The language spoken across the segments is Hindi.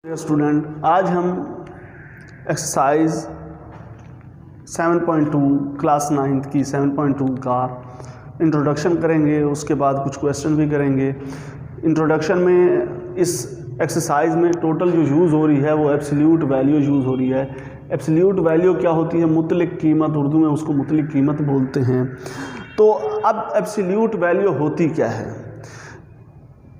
स्टूडेंट, आज हम एक्सरसाइज 7.2 क्लास 9th की 7.2 का इंट्रोडक्शन करेंगे। उसके बाद कुछ क्वेश्चन भी करेंगे। इंट्रोडक्शन में इस एक्सरसाइज में टोटल जो यूज़ हो रही है वो एब्सोल्यूट वैल्यू यूज़ हो रही है। एब्सोल्यूट वैल्यू क्या होती है? मुतलक कीमत, उर्दू में उसको मुतलक कीमत बोलते हैं। तो अब एब्सोल्यूट वैल्यू होती क्या है?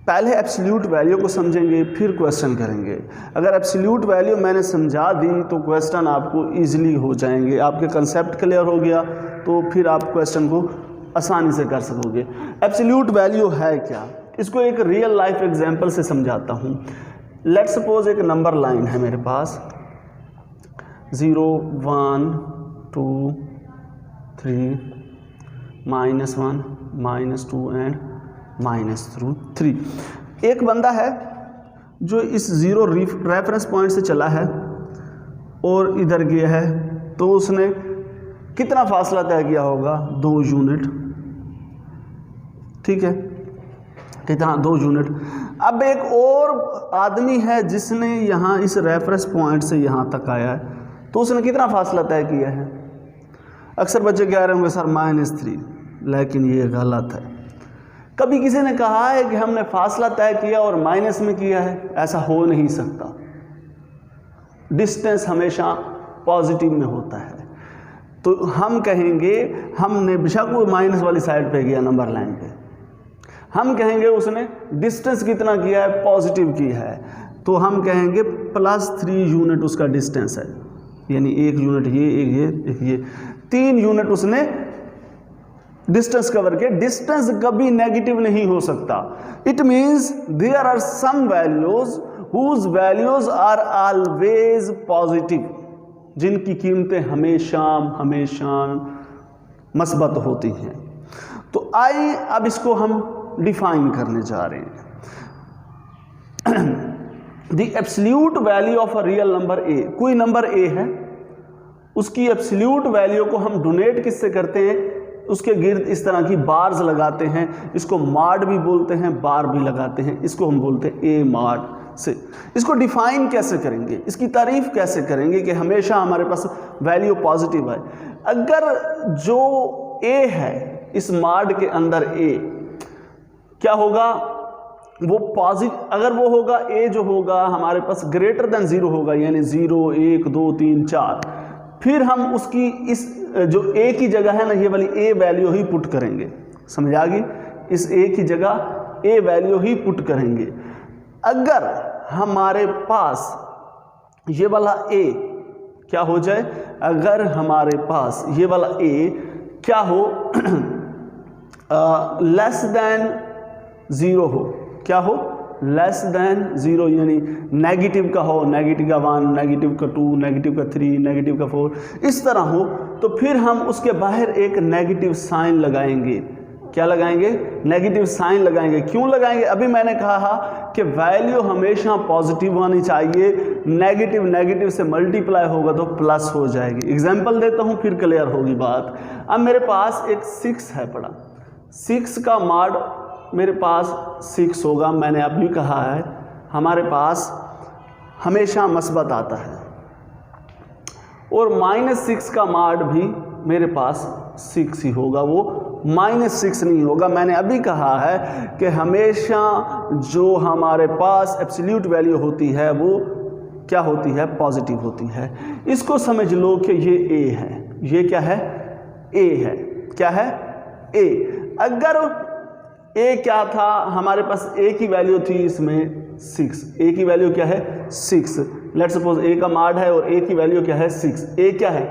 पहले एब्सोल्यूट वैल्यू को समझेंगे, फिर क्वेश्चन करेंगे। अगर एब्सोल्यूट वैल्यू मैंने समझा दी तो क्वेश्चन आपको इजीली हो जाएंगे। आपके कंसेप्ट क्लियर हो गया तो फिर आप क्वेश्चन को आसानी से कर सकोगे। एब्सोल्यूट वैल्यू है क्या? इसको एक रियल लाइफ एग्जांपल से समझाता हूँ। लेट्स सपोज एक नंबर लाइन है मेरे पास 0 1 2 3 -1 -2 एंड -3। एक बंदा है जो इस 0 रेफरेंस पॉइंट से चला है और इधर गया है, तो उसने कितना फासला तय किया होगा? 2 यूनिट। ठीक है, कितना? 2 यूनिट। अब एक और आदमी है जिसने यहाँ इस रेफरेंस पॉइंट से यहाँ तक आया है, तो उसने कितना फासला तय किया है? अक्सर बच्चे कह रहे होंगे सर -3, लेकिन ये गलत है। कभी किसी ने कहा है कि हमने फासला तय किया और माइनस में किया है? ऐसा हो नहीं सकता। डिस्टेंस हमेशा पॉजिटिव में होता है। तो हम कहेंगे हमने बेशक वो माइनस वाली साइड पे गया नंबर लाइन पे, हम कहेंगे उसने डिस्टेंस कितना किया है? पॉजिटिव की है। तो हम कहेंगे +3 यूनिट उसका डिस्टेंस है, यानी 1 यूनिट ये, एक ये 3 यूनिट उसने डिस्टेंस कवर के। डिस्टेंस कभी नेगेटिव नहीं हो सकता। It means there are some values whose values are always positive, जिनकी कीमतें हमेशा मस्बत होती हैं। तो आइए अब इसको हम डिफाइन करने जा रहे हैं। The absolute value of a real number A. कोई नंबर ए है, उसकी एब्सोल्यूट वैल्यू को हम डोनेट किससे करते हैं? उसके गिर्द इस तरह की बार्स लगाते हैं। इसको माड भी बोलते हैं, बार भी लगाते हैं। इसको हम बोलते हैं ए माड से। इसको डिफाइन कैसे करेंगे, इसकी तारीफ कैसे करेंगे कि हमेशा हमारे पास वैल्यू पॉजिटिव है? अगर जो ए है इस माड के अंदर ए क्या होगा? वो पॉजिटिव, अगर वो होगा ए जो होगा हमारे पास ग्रेटर देन 0 होगा, यानी 0 1 2 3 4, फिर हम उसकी इस जो ए की जगह है ना, ये वाली ए वैल्यू ही पुट करेंगे। समझ आ गई? इस ए की जगह ए वैल्यू ही पुट करेंगे। अगर हमारे पास ये वाला ए क्या हो जाए? अगर हमारे पास ये वाला ए क्या हो? लेस देन 0 हो। क्या हो? लेस देन 0, यानी नेगेटिव का हो, नेगेटिव का 1, नेगेटिव का 2, नेगेटिव का 3, नेगेटिव का 4, इस तरह हो। तो फिर हम उसके बाहर एक नेगेटिव साइन लगाएंगे। क्या लगाएंगे? नेगेटिव साइन लगाएंगे। क्यों लगाएंगे? अभी मैंने कहा कि वैल्यू हमेशा पॉजिटिव होनी चाहिए। नेगेटिव से मल्टीप्लाई होगा तो प्लस हो जाएगी। एग्जाम्पल देता हूँ, फिर क्लियर होगी बात। अब मेरे पास एक 6 है पड़ा, 6 का माड मेरे पास 6 होगा। मैंने अभी कहा है हमारे पास हमेशा मस्बत आता है, और -6 का माड भी मेरे पास 6 ही होगा, वो -6 नहीं होगा। मैंने अभी कहा है कि हमेशा जो हमारे पास एब्सोल्यूट वैल्यू होती है वो क्या होती है? पॉजिटिव होती है। इसको समझ लो कि ये ए है। ये क्या है? ए है। क्या है? ए। अगर ए क्या था? हमारे पास ए की वैल्यू थी इसमें 6। ए की वैल्यू क्या है? 6। लेट्स सपोज ए का माड है और ए की वैल्यू क्या है? 6। ए क्या है?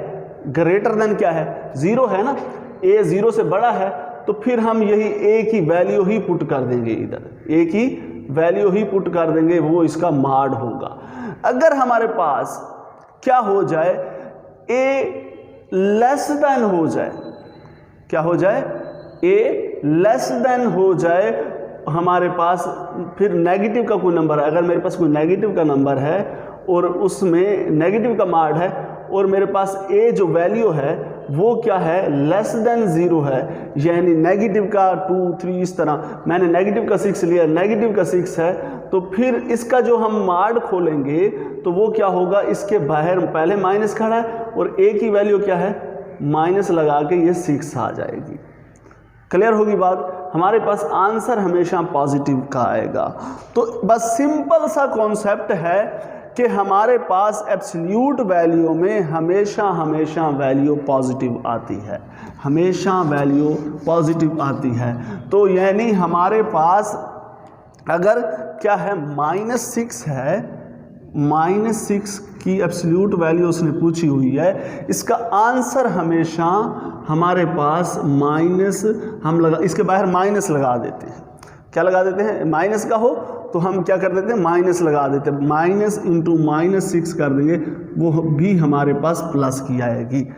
ग्रेटर देन क्या है? 0 है ना। ए 0 से बड़ा है, तो फिर हम यही ए की वैल्यू ही पुट कर देंगे इधर। ए की वैल्यू ही पुट कर देंगे, वो इसका माड होगा। अगर हमारे पास क्या हो जाए? ए लेस देन हो जाए। क्या हो जाए? ए लेस देन हो जाए हमारे पास, फिर नेगेटिव का कोई नंबर है। अगर मेरे पास कोई नेगेटिव का नंबर है और उसमें नेगेटिव का माड है और मेरे पास ए जो वैल्यू है वो क्या है, लेस देन 0 है, यानी नेगेटिव का 2 3 इस तरह। मैंने नेगेटिव का 6 लिया, नेगेटिव का 6 है, तो फिर इसका जो हम माड खोलेंगे तो वो क्या होगा, इसके बाहर पहले माइनस खड़ा है और a की वैल्यू क्या है, माइनस लगा के ये 6 आ जाएगी। क्लियर होगी बात। हमारे पास आंसर हमेशा पॉजिटिव का आएगा। तो बस सिंपल सा कॉन्सेप्ट है कि हमारे पास एब्सोल्यूट वैल्यू में हमेशा वैल्यू पॉजिटिव आती है, हमेशा वैल्यू पॉजिटिव आती है। तो यानी हमारे पास अगर क्या है, -6 है, -6 की एब्सोल्यूट वैल्यू उसने पूछी हुई है, इसका आंसर हमेशा हमारे पास माइनस, हम लगा इसके बाहर माइनस लगा देते हैं। क्या लगा देते हैं, माइनस का हो तो हम क्या कर देते हैं, माइनस लगा देते हैं, माइनस इंटू -6 कर देंगे, वो भी हमारे पास प्लस की आएगी।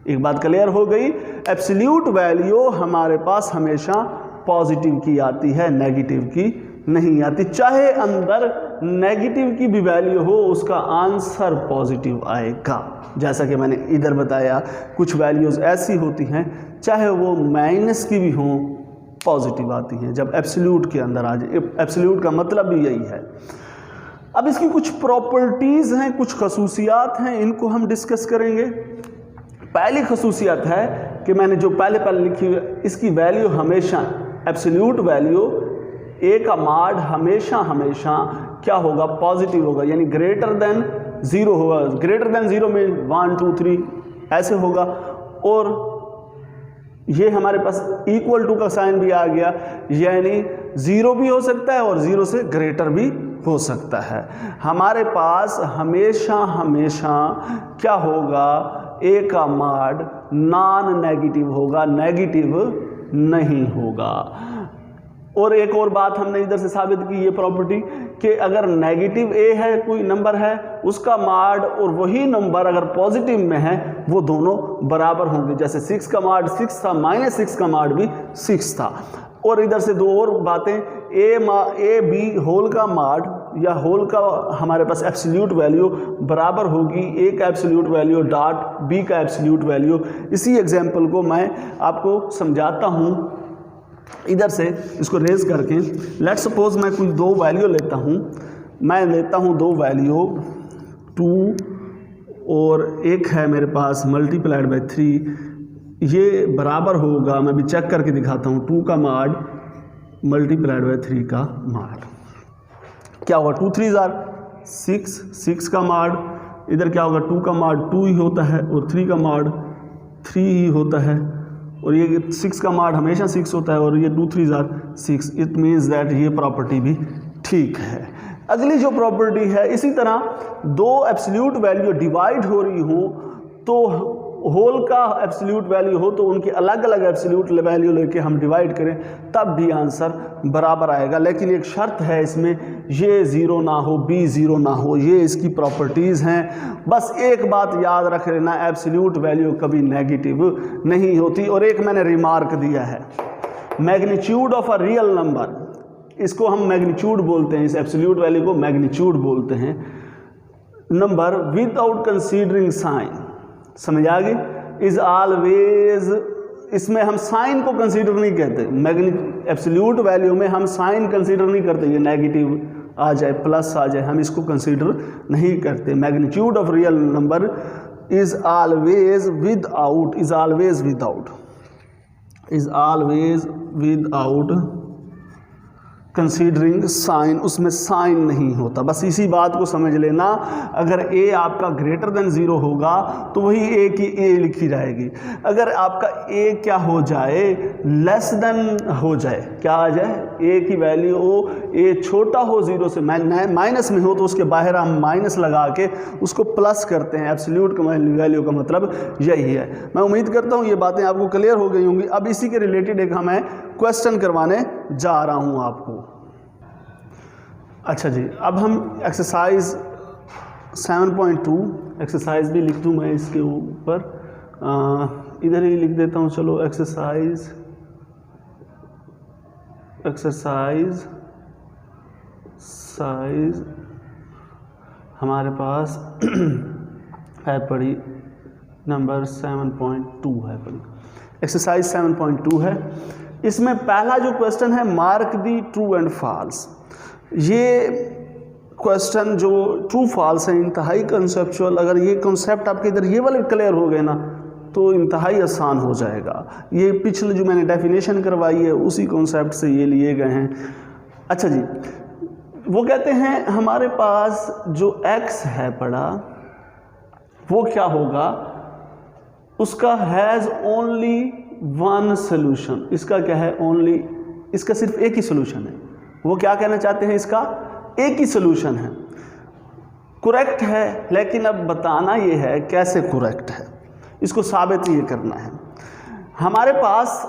एक बात क्लियर हो गई। एब्सोल्यूट वैल्यू हमारे पास हमेशा पॉजिटिव की आती है, नेगेटिव की नहीं आती। चाहे अंदर नेगेटिव की भी वैल्यू हो, उसका आंसर पॉजिटिव आएगा। जैसा कि मैंने इधर बताया, कुछ वैल्यूज़ ऐसी होती हैं चाहे वो माइनस की भी हों, पॉजिटिव आती हैं जब एब्सोल्यूट के अंदर आ जाए। एब्सोल्यूट का मतलब भी यही है। अब इसकी कुछ प्रॉपर्टीज़ हैं, कुछ खसूसियात हैं, इनको हम डिस्कस करेंगे। पहली खसूसियत है कि मैंने जो पहले लिखी हुई, इसकी वैल्यू हमेशा, एब्सोल्यूट वैल्यू a का माड हमेशा क्या होगा, पॉजिटिव होगा, यानी ग्रेटर देन 0 होगा। ग्रेटर देन 0 में 1 2 3 ऐसे होगा। और ये हमारे पास इक्वल टू का साइन भी आ गया, यानी 0 भी हो सकता है और 0 से ग्रेटर भी हो सकता है। हमारे पास हमेशा क्या होगा, a का माड नॉन नेगेटिव होगा, नेगेटिव नहीं होगा। और एक और बात हमने इधर से साबित की, ये प्रॉपर्टी, कि अगर नेगेटिव a है, कोई नंबर है, उसका माड और वही नंबर अगर पॉजिटिव में है, वो दोनों बराबर होंगे। जैसे 6 का माड 6 था, -6 का माड भी 6 था। और इधर से दो और बातें, a b होल का माड या होल का हमारे पास एब्सोल्यूट वैल्यू बराबर होगी a का एब्सोल्यूट वैल्यू डॉट b का एब्सोल्यूट वैल्यू। इसी एग्जाम्पल को मैं आपको समझाता हूँ इधर से, इसको रेज करके। लेट्स सपोज मैं कोई दो वैल्यू लेता हूँ, मैं लेता हूँ दो वैल्यू 2 और एक है मेरे पास मल्टीप्लाइड बाय 3, ये बराबर होगा, मैं भी चेक करके दिखाता हूँ, 2 का माड मल्टीप्लाइड बाय 3 का माड क्या होगा, 2 3 6, 6 का माड, इधर क्या होगा, 2 का माड 2 ही होता है और 3 का माड 3 ही होता है, और ये 6 का माड हमेशा 6 होता है, और ये 2 3 6। इट मीन्स दैट ये प्रॉपर्टी भी ठीक है। अगली जो प्रॉपर्टी है, इसी तरह दो एब्सोल्यूट वैल्यू डिवाइड हो रही हो, तो होल का एब्सोल्यूट वैल्यू हो तो उनकी अलग अलग एब्सोल्यूट वैल्यू लेके हम डिवाइड करें, तब भी आंसर बराबर आएगा। लेकिन एक शर्त है इसमें, ये 0 ना हो, b 0 ना हो, ये इसकी प्रॉपर्टीज़ हैं। बस एक बात याद रख लेना, एब्सोल्यूट वैल्यू कभी नेगेटिव नहीं होती। और एक मैंने रिमार्क दिया है, magnitude of a real number, इसको हम मैग्नीट्यूड बोलते हैं, इस एब्सोल्यूट वैल्यू को मैग्नीट्यूड बोलते हैं, नंबर विदाउट कंसीडरिंग साइन, समझ आ गई, इज ऑलवेज, इसमें हम साइन को कंसीडर नहीं करते। एब्सोल्यूट वैल्यू में हम साइन कंसीडर नहीं करते, ये नेगेटिव आ जाए प्लस आ जाए, हम इसको कंसीडर नहीं करते। Magnitude of real number is always without, is always without, is always without considering sign, उसमें साइन नहीं होता। बस इसी बात को समझ लेना, अगर a आपका ग्रेटर देन 0 होगा तो वही a की a लिखी जाएगी। अगर आपका a क्या हो जाए, लेस देन हो जाए, क्या आ जाए, a की वैल्यू हो, a छोटा हो 0 से, माइनस में हो तो उसके बाहर हम माइनस लगा के उसको प्लस करते हैं। एब्सोल्यूट का वैल्यू का मतलब यही है। मैं उम्मीद करता हूँ ये बातें आपको क्लियर हो गई होंगी। अब इसी के रिलेटेड एक मैं क्वेश्चन करवाने जा रहा हूँ आपको। अच्छा जी, अब हम एक्सरसाइज 7.2 एक्सरसाइज भी लिख दूँ मैं इसके ऊपर, इधर ही लिख देता हूँ, चलो एक्सरसाइज हमारे पास है पड़ी नंबर 7.2 है, एक्सरसाइज 7.2 है। इसमें पहला जो क्वेश्चन है mark the true and false. ये क्वेश्चन जो ट्रू फॉल्स है इंतहाई कंसेप्चुअल, अगर ये कॉन्सेप्ट आपके इधर ये वाले क्लियर हो गए ना तो इंतहाई आसान हो जाएगा। ये पिछले जो मैंने डेफिनेशन करवाई है उसी कॉन्सेप्ट से ये लिए गए हैं। अच्छा जी, वो कहते हैं हमारे पास जो x है पड़ा वो क्या होगा, उसका हैज़ ओनली वन सोल्यूशन। इसका क्या है, ओनली, इसका सिर्फ एक ही सोल्यूशन है। वो क्या कहना चाहते हैं, इसका एक ही सोल्यूशन है। करेक्ट है, लेकिन अब बताना ये है कैसे करेक्ट है, इसको साबित ये करना है। हमारे पास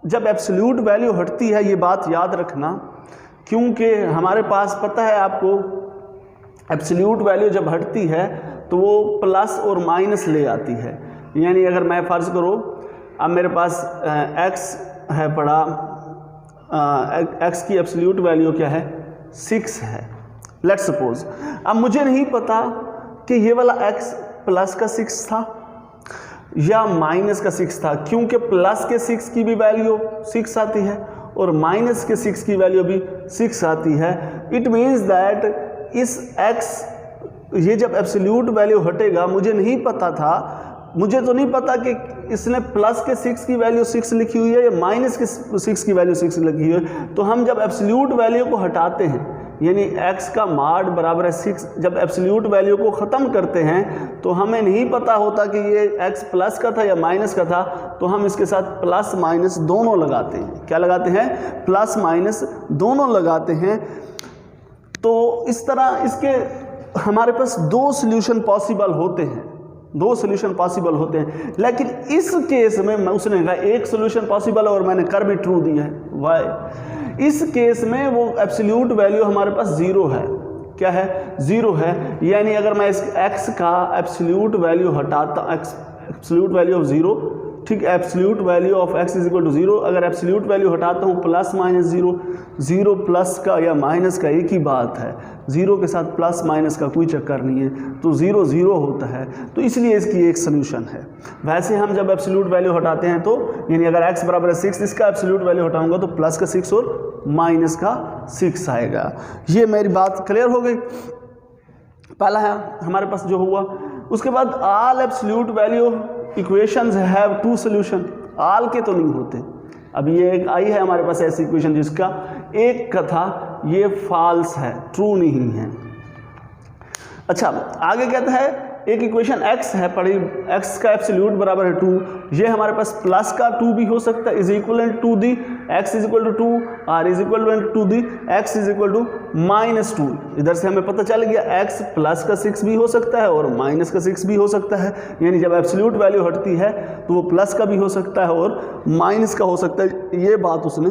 जब एब्सोल्यूट वैल्यू हटती है, ये बात याद रखना, क्योंकि हमारे पास पता है आपको एब्सोल्यूट वैल्यू जब हटती है तो वो प्लस और माइनस ले आती है। यानी अगर मैं फ़र्ज़ करो अब मेरे पास x है पड़ा, x की एब्सोल्यूट वैल्यू क्या है, 6 है, लेट्स सपोज। अब मुझे नहीं पता कि ये वाला x प्लस का 6 था या माइनस का 6 था, क्योंकि प्लस के 6 की भी वैल्यू 6 आती है और माइनस के 6 की वैल्यू भी 6 आती है। इट मीन्स दैट इस x, ये जब एब्सोल्यूट वैल्यू हटेगा, मुझे नहीं पता था, मुझे तो नहीं पता कि इसने प्लस के 6 की वैल्यू 6 लिखी हुई है या माइनस के 6 की वैल्यू 6 लिखी हुई है। तो हम जब एब्सोल्यूट वैल्यू को हटाते हैं, यानी x का माड बराबर है 6, जब एब्सोल्यूट वैल्यू को ख़त्म करते हैं तो हमें नहीं पता होता कि ये x प्लस का था या माइनस का था, तो हम इसके साथ प्लस माइनस दोनों लगाते हैं। क्या लगाते हैं, प्लस माइनस दोनों लगाते हैं। तो इस तरह इसके हमारे पास दो सॉल्यूशन पॉसिबल होते हैं, दो सॉल्यूशन पॉसिबल होते हैं। लेकिन इस केस में उसने कहा एक सॉल्यूशन पॉसिबल है और मैंने कर भी ट्रू दिया है। वाई? इस केस में वो एब्सोल्यूट वैल्यू हमारे पास 0 है। क्या है, 0 है। यानी अगर मैं इस x का एब्सोल्यूट वैल्यू हटाता, एब्सोल्यूट वैल्यू ऑफ 0, ठीक, absolute value of x is equal to 0, अगर एब्सोल्यूट वैल्यू हटाता हूँ प्लस माइनस 0, 0 प्लस का या माइनस का एक ही बात है, 0 के साथ प्लस माइनस का कोई चक्कर नहीं है, तो 0 0 होता है, तो इसलिए इसकी एक सोल्यूशन है। वैसे हम जब एब्सोल्यूट वैल्यू हटाते हैं तो यानी अगर x बराबर है 6, इसका एब्सोल्यूट वैल्यू हटाऊंगा तो प्लस का 6 और माइनस का 6 आएगा। ये मेरी बात क्लियर हो गई। पहला है हमारे पास जो हुआ। उसके बाद all absolute value equations have two solution, all के तो नहीं होते। अब ये एक आई है हमारे पास ऐसी इक्वेशन जिसका एक का था, ये फॉल्स है, ट्रू नहीं है। अच्छा, आगे कहता है एक इक्वेशन x है पड़ी, x का एब्सोल्यूट बराबर है 2, ये हमारे पास प्लस का 2 भी हो सकता है, is equal to the x is equal to 2 और is equal to the x is equal to -2। इधर से हमें पता चल गया x प्लस का 6 भी हो सकता है और माइनस का 6 भी हो सकता है। यानी जब एब्सोल्यूट वैल्यू हटती है तो वो प्लस का भी हो सकता है और माइनस का हो सकता है। ये बात उसने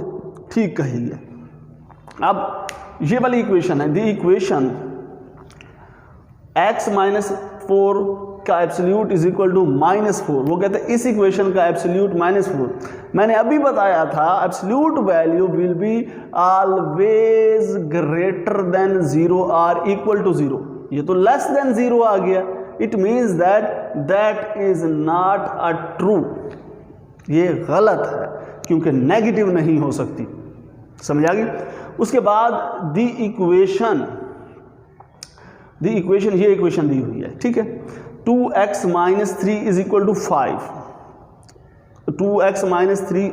ठीक कही है। अब ये वाली इक्वेशन है, दी इक्वेशन x माइनस 4 का एब्सोल्यूट इज इक्वल टू -4। वो कहते हैं इस इक्वेशन का एब्सोल्यूट -4। मैंने अभी बताया था absolute value will be always greater than 0 और इक्वल टू 0। ये तो लेस देन 0 आ गया, it means that is not a true. ये गलत है क्योंकि नेगेटिव नहीं हो सकती। समझ आ गई? उसके बाद दी इक्वेशन, ये इक्वेशन दी हुई है, ठीक है। 2x minus 3 is equal to 5, 2x minus 3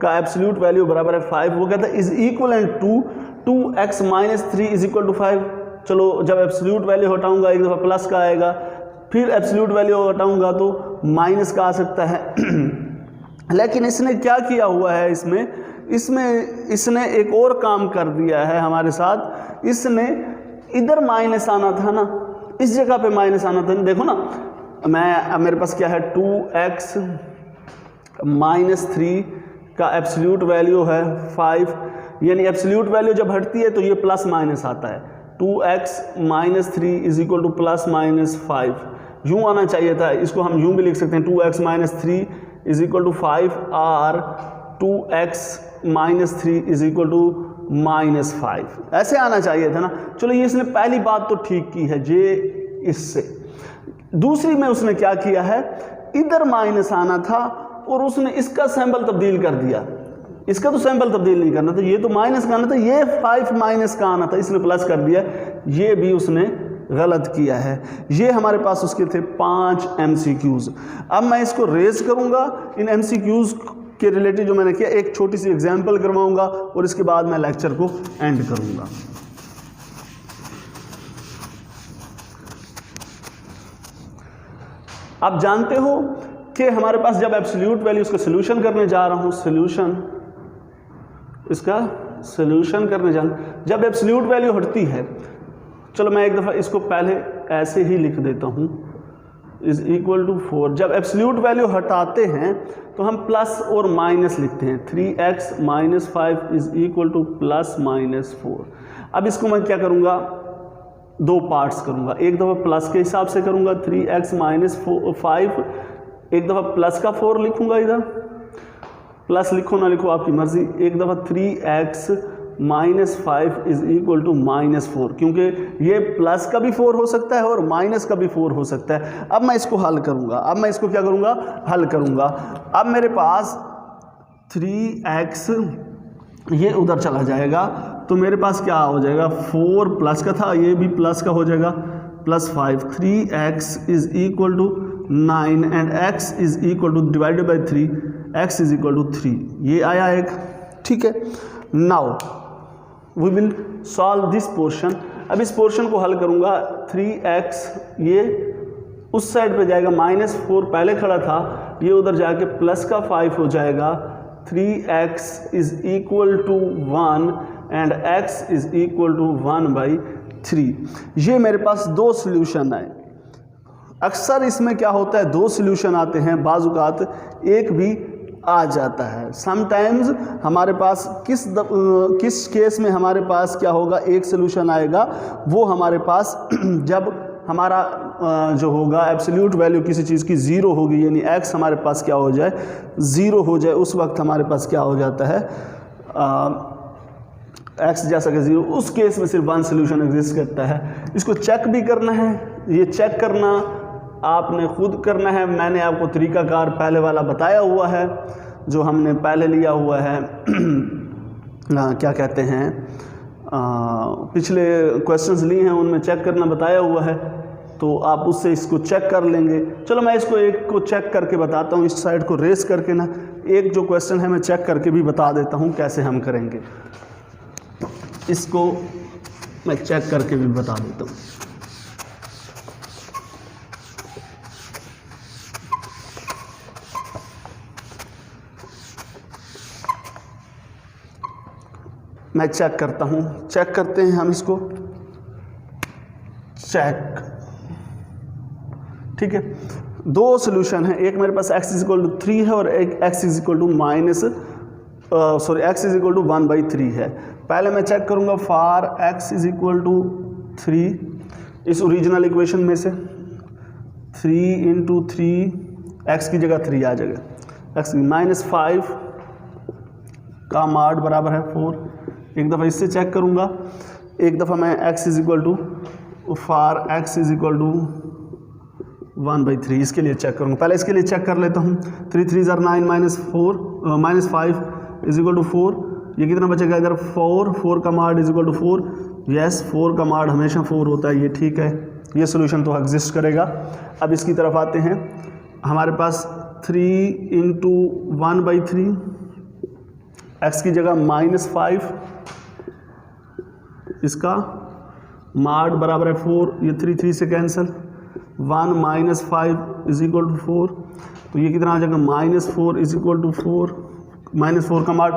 का एब्सोल्यूट वैल्यू बराबर है 5। वो कहता है is equal to 2x minus 3 is equal to 5। चलो जब एब्सोल्यूट वैल्यू हटाऊंगा एक दफ़ा प्लस का आएगा, फिर एब्सोल्यूट वैल्यू हटाऊंगा तो माइनस का आ सकता है। लेकिन इसने क्या किया हुआ है, इसने एक और काम कर दिया है हमारे साथ। इसने इधर माइनस आना था ना, इस जगह पे माइनस आना था। देखो ना, अब मेरे पास क्या है, 2x माइनस 3 का एब्सोल्यूट वैल्यू है 5। यानी एब्सोल्यूट वैल्यू जब हटती है तो ये प्लस माइनस आता है। 2x minus 3 is equal two plus minus 5। यूँ आना चाहिए था, इसको हम यूँ भी लिख सकते हैं, 2x minus 3 is equal to 5 और 2x minus 3 is equal to -5। ऐसे आना चाहिए था ना। चलो ये इसने पहली बात तो ठीक की है जे इससे। दूसरी में उसने क्या किया है, इधर माइनस आना था और उसने इसका सैंपल तब्दील कर दिया। इसका तो सैंपल तब्दील नहीं करना था, ये तो माइनस का आना था, ये 5 माइनस का आना था, इसने प्लस कर दिया। ये भी उसने गलत किया है। ये हमारे पास उसके थे 5 MCQs। अब मैं इसको रेज करूंगा, इन MCQs के रिलेटेड जो मैंने किया, एक छोटी सी एग्जांपल करवाऊंगा और इसके बाद मैं लेक्चर को एंड करूंगा। आप जानते हो कि हमारे पास जब एब्सोल्यूट वैल्यू इसका सोल्यूशन करने जा रहा हूं, सोल्यूशन करने जा, जब एब्सोल्यूट वैल्यू हटती है, चलो मैं एक दफ़ा इसको पहले ऐसे ही लिख देता हूं, इज इक्वल टू 4। जब एब्सोल्यूट वैल्यू हटाते हैं तो हम प्लस और माइनस लिखते हैं, 3x minus 5 is equal two plus minus 4। अब इसको मैं क्या करूंगा, दो पार्ट्स करूंगा। एक दफ़ा प्लस के हिसाब से करूंगा 3x माइनस 5, एक दफ़ा प्लस का 4 लिखूंगा, इधर प्लस लिखो ना लिखो आपकी मर्जी। एक दफ़ा 3x minus 5 is equal to minus 4, क्योंकि ये प्लस का भी 4 हो सकता है और माइनस का भी 4 हो सकता है। अब मैं इसको हल करूंगा, अब मैं इसको क्या करूंगा, हल करूंगा। अब मेरे पास 3x ये उधर चला जाएगा तो मेरे पास क्या हो जाएगा, 4 प्लस का था, ये भी प्लस का हो जाएगा, plus 5। 3x is equal to 9 and x is equal to divided by 3, x is equal to 3। ये आया एक, ठीक है। Now we will solve this portion. अब इस पोर्शन को हल करूंगा। 3x ये उस साइड पे जाएगा, माइनस 4 पहले खड़ा था, ये उधर जाके प्लस का 5 हो जाएगा। 3x is equal to 1 and x is equal to 1/3। ये मेरे पास दो सोल्यूशन आए। अक्सर इसमें क्या होता है, दो सोल्यूशन आते हैं, बाज़-औक़ात एक भी आ जाता है। समटाइम्स हमारे पास किस केस में हमारे पास क्या होगा, एक सोल्यूशन आएगा, वो हमारे पास जब हमारा जो होगा एब्सोल्यूट वैल्यू किसी चीज़ की 0 होगी, यानी x हमारे पास क्या हो जाए, 0 हो जाए, उस वक्त हमारे पास क्या हो जाता है, x जैसा कि 0, उस केस में सिर्फ वन सोल्यूशन एग्जिस्ट करता है। इसको चेक भी करना है, ये चेक करना आपने खुद करना है। मैंने आपको तरीकाकार पहले वाला बताया हुआ है, जो हमने पहले लिया हुआ है क्या कहते हैं, पिछले क्वेश्चंस लिए हैं, उनमें चेक करना बताया हुआ है, तो आप उससे इसको चेक कर लेंगे। चलो मैं इसको एक को चेक करके बताता हूँ, इस साइड को रेस करके ना, एक जो क्वेश्चन है मैं चेक करके भी बता देता हूँ कैसे हम करेंगे। इसको मैं चेक करके भी बता देता हूँ। मैं चेक करता हूँ, चेक करते हैं हम इसको, चेक, ठीक है। दो सोल्यूशन है, एक मेरे पास x इज इक्वल टू 3 है और एक x is equal to x is equal to 1/3 है। पहले मैं चेक करूँगा for x is equal to 3, इस ओरिजिनल इक्वेशन में से 3 इंटू 3, x की जगह 3 आ जाएगा, x माइनस 5 का माड बराबर है 4। एक दफ़ा इससे चेक करूँगा, एक दफ़ा मैं x is equal to for x is equal to 1/3 इसके लिए चेक करूँगा। पहले इसके लिए चेक कर लेता हूँ। 3 3 ज़र 9 माइनस 5 इज इक्वल टू 4, ये कितना बचेगा इधर 4 का माड इज इक्वल टू 4। यस, 4 का माड हमेशा 4 होता है, ये ठीक है, ये सोल्यूशन तो एग्जिस्ट करेगा। अब इसकी तरफ आते हैं, हमारे पास 3 इंटू 1/3, x की जगह माइनस 5, इसका माड बराबर है 4, ये 3 3 से cancel, 1 minus 5 is equal to 4, तो ये कितना आ जाएगा minus 4 is equal to 4। Minus 4 का माड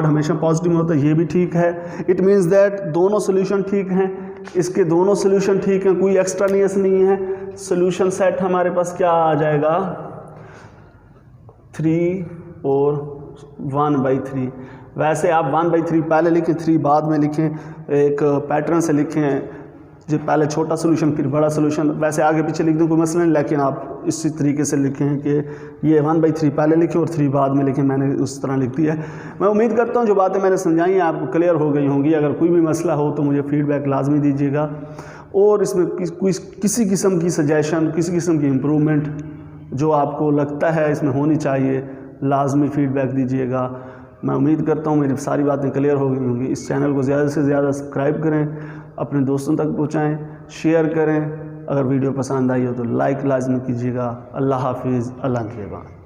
हमेशा पॉजिटिव होता है, ये भी ठीक है। इट मीन्स दैट दोनों सोल्यूशन ठीक हैं, इसके दोनों सोल्यूशन ठीक हैं, कोई एक्स्ट्रानियस नहीं है। सोल्यूशन सेट हमारे पास क्या आ जाएगा, 3 और 1/3। वैसे आप 1/3 पहले लिखें, 3 बाद में लिखें, एक पैटर्न से लिखें, जो पहले छोटा सोल्यूशन फिर बड़ा सोल्यूशन, वैसे आगे पीछे लिख दूँ कोई मसला नहीं, लेकिन आप इसी तरीके से लिखें कि ये 1/3 पहले लिखें और 3 बाद में लिखें, मैंने उस तरह लिख दिया है। मैं उम्मीद करता हूँ जो बातें मैंने समझाई हैं आपको क्लियर हो गई होंगी। अगर कोई भी मसला हो तो मुझे फ़ीडबैक लाजमी दीजिएगा, और इसमें किसी किस्म की सजेशन, किसी किस्म की इम्प्रूवमेंट जो आपको लगता है इसमें होनी चाहिए, लाजमी फ़ीडबैक दीजिएगा। मैं उम्मीद करता हूँ मेरी सारी बातें क्लियर हो गई होंगी। इस चैनल को ज़्यादा से ज़्यादा सब्सक्राइब करें, अपने दोस्तों तक पहुँचाएँ, शेयर करें। अगर वीडियो पसंद आई हो तो लाइक लाजमी कीजिएगा। अल्लाह हाफिज़, अल्लाह निगहबान।